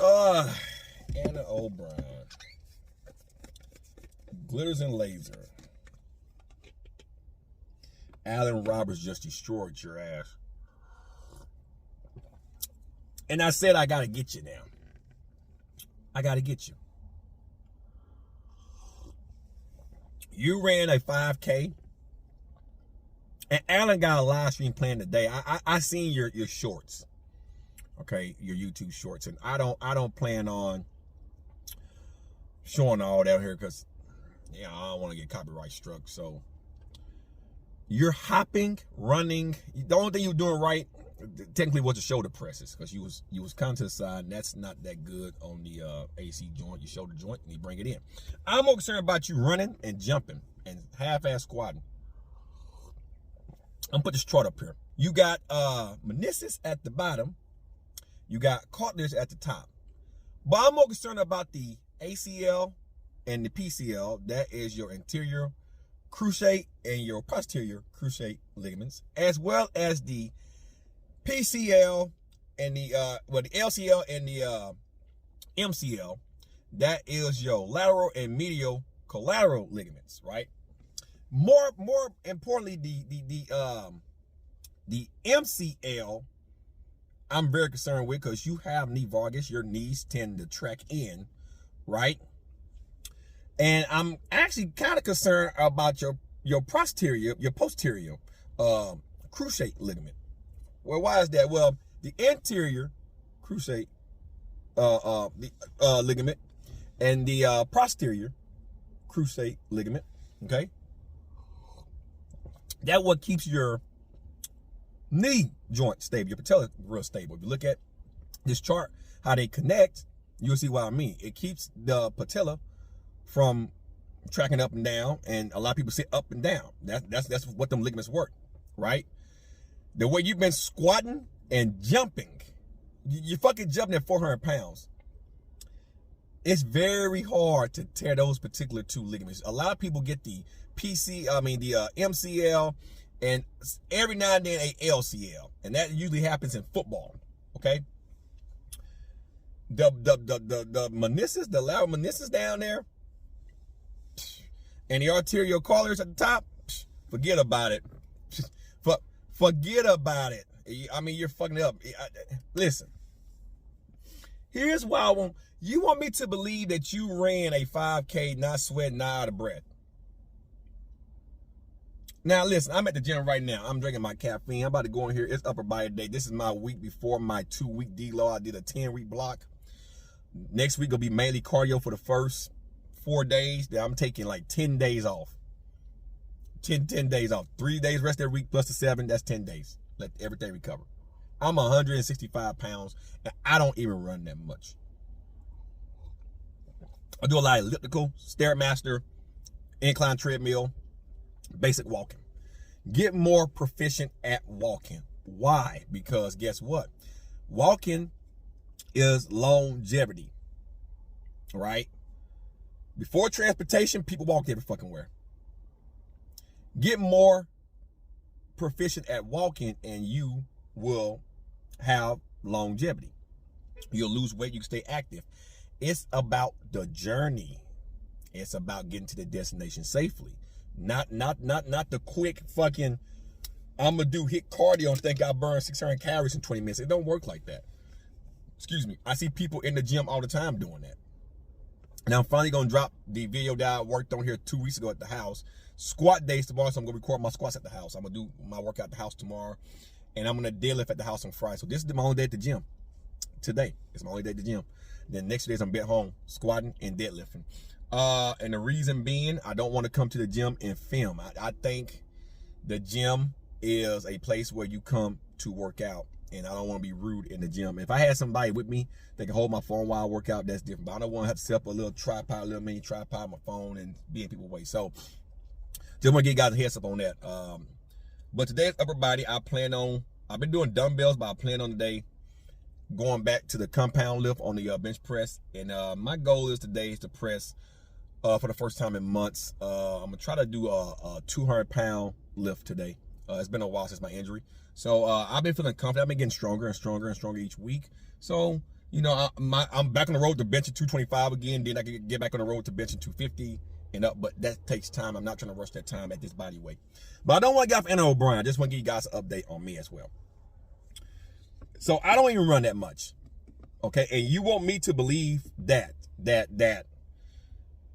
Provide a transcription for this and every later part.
Anna O'Brien. Glitters and laser. Alan Roberts just destroyed your ass. And I said, I got to get you now. I got to get you. You ran a 5K. And Alan got a live stream plan today. I seen your shorts. Okay, your YouTube shorts. And I don't plan on showing all that here because I don't want to get copyright struck. So you're hopping, running. The only thing you're doing right technically was the shoulder presses because you was coming to the side, and that's not that good on the AC joint, your shoulder joint, and you bring it in. I'm more concerned about you running and jumping and half-ass squatting. I'm gonna put this chart up here. You got meniscus at the bottom. You got cartilage at the top. But I'm more concerned about the ACL and the PCL. That is your anterior cruciate and your posterior cruciate ligaments, as well as the PCL and the the LCL and the MCL. That is your lateral and medial collateral ligaments, right? More importantly, the MCL, I'm very concerned with because you have knee valgus. Your knees tend to track in, right? And I'm actually kind of concerned about your posterior cruciate ligament. Well, why is that? Well, the anterior cruciate ligament and the posterior cruciate ligament, okay? That's what keeps your knee joint stable, your patella real stable. If you look at this chart, how they connect, you'll see what I mean. It keeps the patella from tracking up and down, and a lot of people sit up and down. That's what them ligaments work, right? The way you've been squatting and jumping, you're fucking jumping at 400 pounds. It's very hard to tear those particular two ligaments. A lot of people get the MCL, and every now and then a LCL, and that usually happens in football. Okay, the meniscus, the lateral meniscus down there, and the arterial cartilage at the top, forget about it. Forget about it. I mean, you're fucking it up. Listen, here's why you want me to believe that you ran a 5K, not sweating, not out of breath. Now, listen, I'm at the gym right now. I'm drinking my caffeine. I'm about to go in here. It's upper body day. This is my week before my 2-week deload. I did a 10-week block. Next week will be mainly cardio for the first 4 days. Then I'm taking like 10 days off. 10 days off. 3 days rest every week plus the 7. That's 10 days. Let everything recover. I'm 165 pounds, and I don't even run that much. I do a lot of elliptical, Stairmaster, incline treadmill, basic walking. Get more proficient at walking. Why? Because guess what? Walking is longevity, right? Before transportation, people walked every fucking where. Get more proficient at walking and you will have longevity. You'll lose weight, you can stay active. It's about the journey. It's about getting to the destination safely. Not the quick fucking, I'm gonna do hit cardio and think I burn 600 calories in 20 minutes. It don't work like that. Excuse me. I see people in the gym all the time doing that. Now I'm finally gonna drop the video that I worked on here 2 weeks ago at the house. Squat days tomorrow, so I'm gonna record my squats at the house. I'm gonna do my workout at the house tomorrow, and I'm gonna deadlift at the house on Friday. So this is my only day at the gym. Today it's my only day at the gym. Then next 2 days I'm at home squatting and deadlifting. And the reason being, I don't want to come to the gym and film. I think the gym is a place where you come to work out, and I don't want to be rude in the gym. If I had somebody with me that can hold my phone while I work out, that's different. But I don't want to have to set up a little tripod, a little mini tripod, my phone, and be in people's way. So just want to get guys a heads up on that. But today's upper body, I've been doing dumbbells, but I plan on today going back to the compound lift on the bench press. And my goal is today is to press for the first time in months. I'm gonna try to do a 200-pound lift today. It's been a while since my injury, so I've been feeling confident. I've been getting stronger and stronger and stronger each week. So You know, I'm back on the road to benching 225 again. Then I can get back on the road to benching 250 and up. But that takes time. I'm not trying to rush that time at this body weight. But I don't want to get off Anna O'Brien. I just want to give you guys an update on me as well. So I don't even run that much. Okay, and you want me to believe that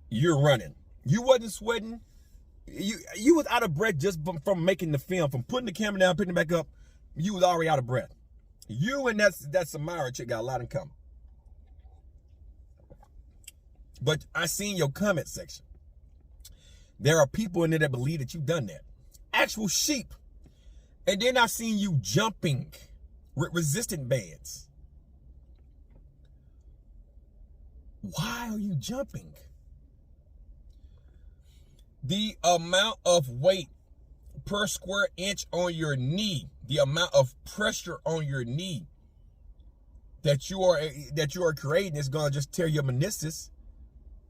you're running. You wasn't sweating. You was out of breath just from making the film, from putting the camera down, putting it back up. You was already out of breath. You and that Samara chick got a lot in common. But I seen your comment section. There are people in there that believe that you've done that. Actual sheep. And then I seen you jumping with resistant bands. Why are you jumping? The amount of weight per square inch on your knee, the amount of pressure on your knee that you are creating is going to just tear your meniscus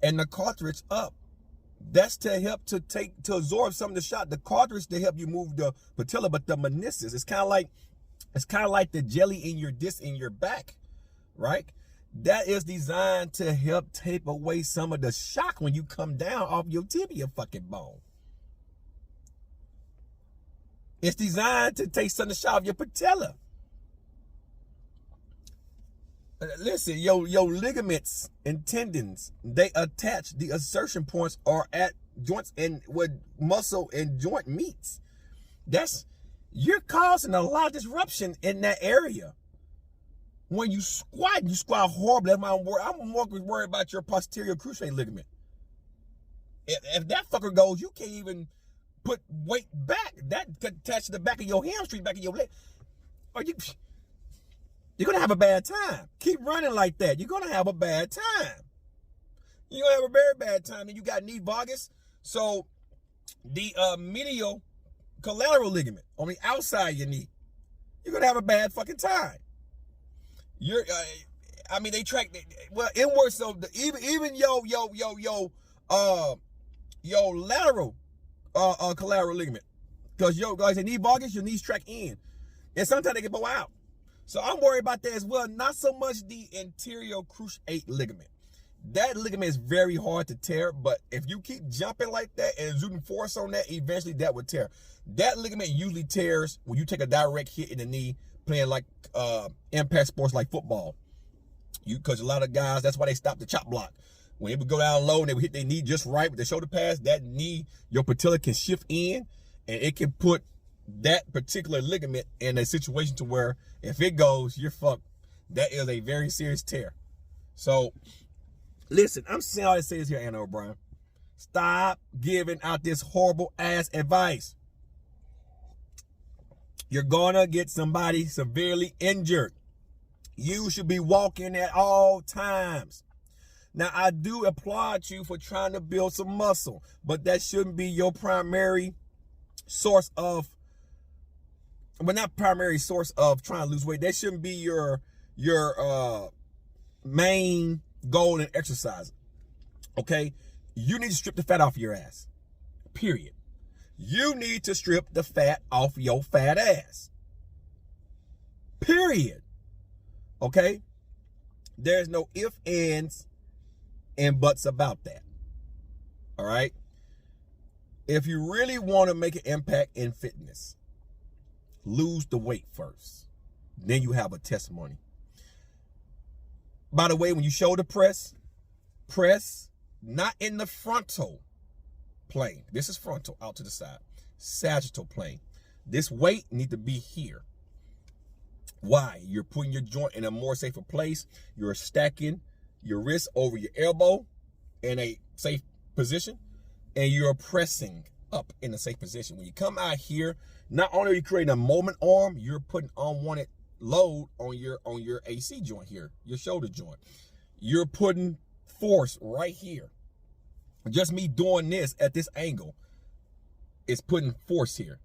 and the cartilage up. That's to help to absorb some of the shot. The cartilage to help you move the patella, but the meniscus, it's kind of like the jelly in your disc in your back, right? That is designed to help tape away some of the shock when you come down off your tibia fucking bone. It's designed to take some of the shock off your patella. Listen, your ligaments and tendons, they attach. The insertion points are at joints and with muscle and joint meets. You're causing a lot of disruption in that area. When you squat horribly. I'm more worried about your posterior cruciate ligament. If that fucker goes, you can't even put weight back. That could attach to the back of your hamstring, back of your leg. You're going to have a bad time. Keep running like that. You're going to have a bad time. You're going to have a very bad time. And you got knee valgus. So the medial collateral ligament on the outside of your knee, you're going to have a bad fucking time. They track, well, inward, so even your lateral collateral ligament, because guys, knee valgus, your knees track in, and sometimes they can bow out. So I'm worried about that as well. Not so much the anterior cruciate ligament. That ligament is very hard to tear, but if you keep jumping like that and exuding force on that, eventually that would tear. That ligament usually tears when you take a direct hit in the knee playing like impact sports like football. Because a lot of guys, that's why they stop the chop block. When they would go down low and they would hit their knee just right with the shoulder pass, that knee, your patella can shift in and it can put that particular ligament in a situation to where if it goes, you're fucked. That is a very serious tear. So listen, I'm saying all it says here, Anna O'Brien. Stop giving out this horrible ass advice. You're gonna get somebody severely injured. You should be walking at all times. Now, I do applaud you for trying to build some muscle, but that shouldn't be your primary source of, well, not primary source of trying to lose weight. That shouldn't be your main goal in exercising. Okay? You need to strip the fat off your ass. Period. You need to strip the fat off your fat ass. Period. Okay? There's no ifs, ands, and buts about that. All right? If you really want to make an impact in fitness, lose the weight first. Then you have a testimony. By the way, when you shoulder press not in the frontal plane. This is frontal, out to the side. Sagittal plane. This weight need to be here. Why? You're putting your joint in a more safer place. You're stacking your wrist over your elbow in a safe position, and you're pressing up in a safe position. When you come out here, not only are you creating a moment arm, you're putting unwanted load on your AC joint here, your shoulder joint. You're putting force right here. Just me doing this at this angle is putting force here.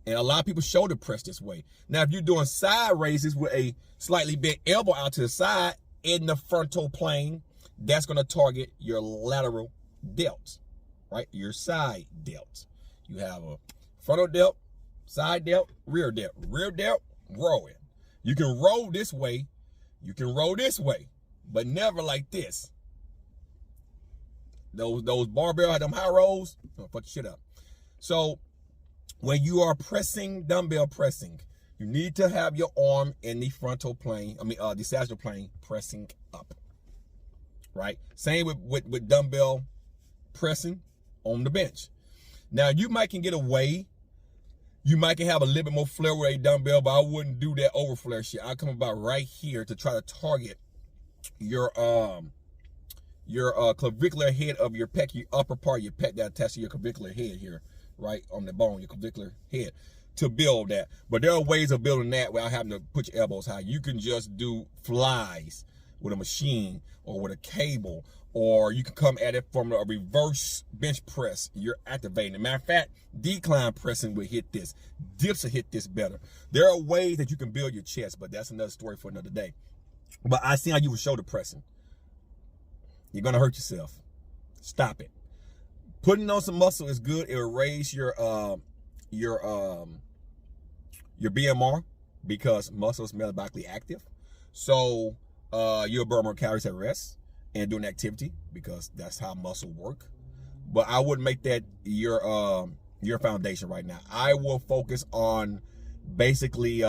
And a lot of people shoulder press this way. Now, if you're doing side raises with a slightly bent elbow out to the side in the frontal plane, that's going to target your lateral delts, right? Your side delts. You have a frontal delt, side delt, rear delt. Rear delt, row it. You can roll this way You can roll this way, but never like this. Those barbell, them high rolls, don't fuck your shit up. So when you are pressing, dumbbell pressing, you need to have your arm in the frontal plane, the sagittal plane, pressing up, right? Same with dumbbell pressing on the bench. Now, you might can get away. You might can have a little bit more flare with a dumbbell, but I wouldn't do that over flare shit. I'll come about right here to try to target your clavicular head of your pec, your upper part of your pec that attached to your clavicular head here, right on the bone, your clavicular head, to build that. But there are ways of building that without having to put your elbows high. You can just do flies with a machine or with a cable, or you can come at it from a reverse bench press. You're activating. As a matter of fact, decline pressing will hit this. Dips will hit this better. There are ways that you can build your chest, but that's another story for another day. But I see how you were shoulder pressing. You're gonna hurt yourself. Stop it. Putting on some muscle is good. It will raise your BMR because muscle is metabolically active. So you'll burn more calories at rest and doing activity because that's how muscle work. But I wouldn't make that your foundation right now. I will focus on basically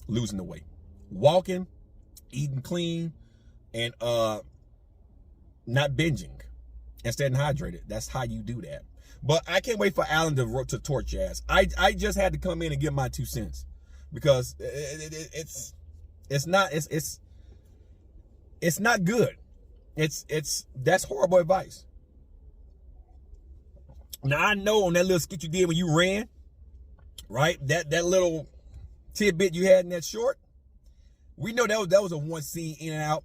losing the weight, walking, eating clean, and not binging and staying hydrated. That's how you do that. But I can't wait for Alan to torch your ass. I just had to come in and give my 2 cents because it's not good. That's horrible advice. Now I know on that little skit you did when you ran, right? That little tidbit you had in that short, we know that was a one scene in and out.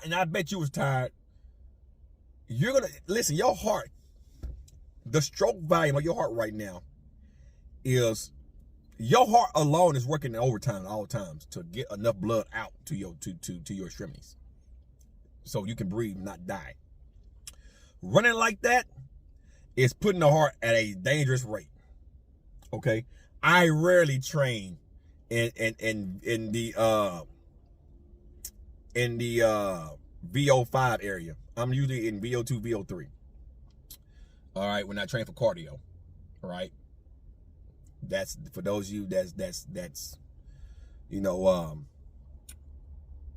And I bet you was tired. You're gonna listen. Your heart, the stroke volume of your heart right now is, your heart alone is working in overtime at all times to get enough blood out to your extremities, so you can breathe and not die. Running like that is putting the heart at a dangerous rate. Okay, I rarely train in the VO5 area. I'm usually in VO2, VO3. All right, when I train for cardio. All right, that's for those of you that's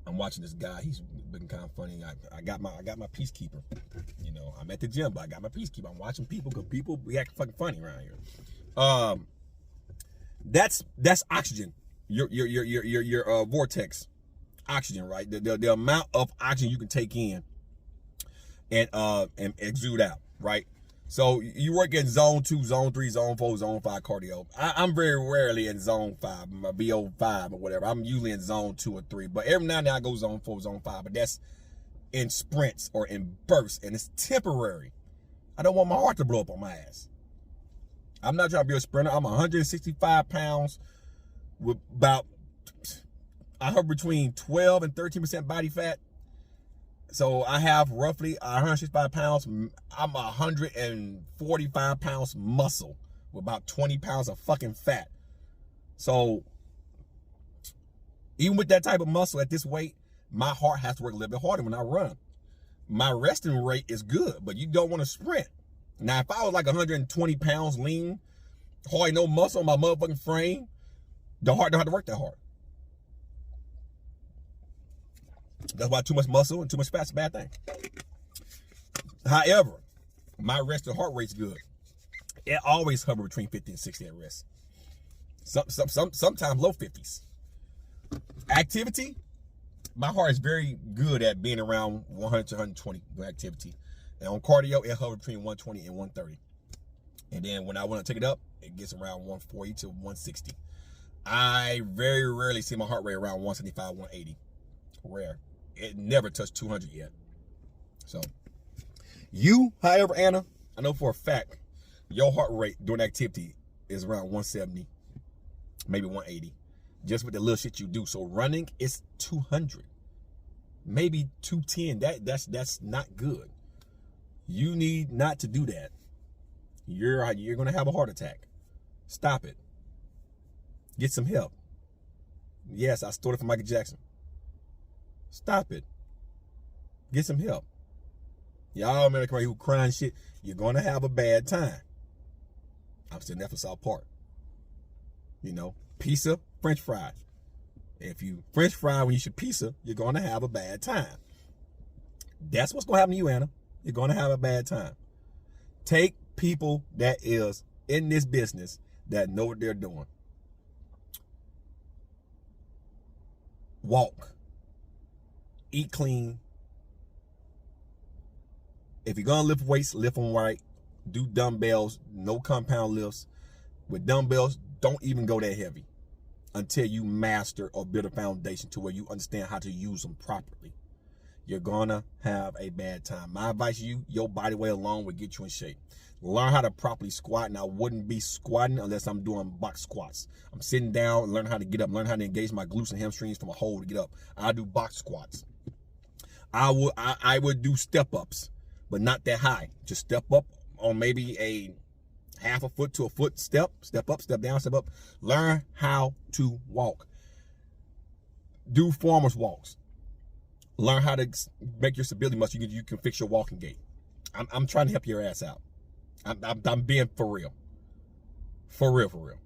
I'm watching this guy. He's been kind of funny. I got my peacekeeper. I'm at the gym, but I got my peacekeeper. I'm watching people because people react fucking funny around here. That's oxygen. Your vortex oxygen, right? The amount of oxygen you can take in and exude out, right? So you work in zone 2, zone 3, zone 4, zone 5 cardio. I'm very rarely in zone 5, my VO5 or whatever. I'm usually in zone 2 or 3, but every now and then I go zone 4, zone 5, but that's in sprints or in bursts, and it's temporary. I don't want my heart to blow up on my ass. I'm not trying to be a sprinter. I'm 165 pounds with I hover between 12 and 13% body fat. So I have roughly 165 pounds. I'm 145 pounds muscle with about 20 pounds of fucking fat. So even with that type of muscle at this weight, my heart has to work a little bit harder when I run. My resting rate is good, but you don't want to sprint. Now, if I was like 120 pounds lean, hardly no muscle on my motherfucking frame, the heart don't have to work that hard. That's why too much muscle and too much fat's a bad thing. However, my resting heart rate's good. It always hover between 50 and 60 at rest. Sometimes low 50s. Activity, my heart is very good at being around 100 to 120 with activity. And on cardio, it hovers between 120 and 130. And then when I want to take it up, it gets around 140 to 160. I very rarely see my heart rate around 175, 180. Rare. It never touched 200 yet. So, you, however, Anna, I know for a fact, your heart rate during activity is around 170, maybe 180. Just with the little shit you do. So running is 200, maybe 210. That's not good. You need not to do that. You're gonna have a heart attack. Stop it. Get some help. Yes, I stole it from Michael Jackson. Stop it. Get some help. Y'all American who crying shit, you're going to have a bad time. I'm sitting there for South Park. You know, pizza, French fries. If you French fry when you should pizza, you're going to have a bad time. That's what's going to happen to you, Anna. You're going to have a bad time. Take people that is in this business that know what they're doing. Walk. Eat clean. If you're going to lift weights, lift them right. Do dumbbells, no compound lifts. With dumbbells, don't even go that heavy until you master or build a foundation to where you understand how to use them properly. You're gonna have a bad time. My advice to you, your body weight alone will get you in shape. Learn how to properly squat, and I wouldn't be squatting unless I'm doing box squats. I'm sitting down and learn how to get up, learn how to engage my glutes and hamstrings from a hold to get up. I do box squats. I would do step ups, but not that high. Just step up on maybe a half a foot to a foot step up, step down, step up. Learn how to walk. Do farmer's walks. Learn how to make your stability muscle. You can fix your walking gait. I'm trying to help your ass out. I'm being for real. For real.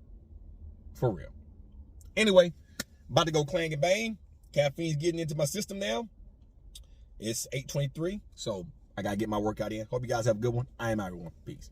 Anyway, about to go clang and bang. Caffeine's getting into my system now. It's 8:23, so I gotta get my workout in. Hope you guys have a good one. I am out, everyone. Peace.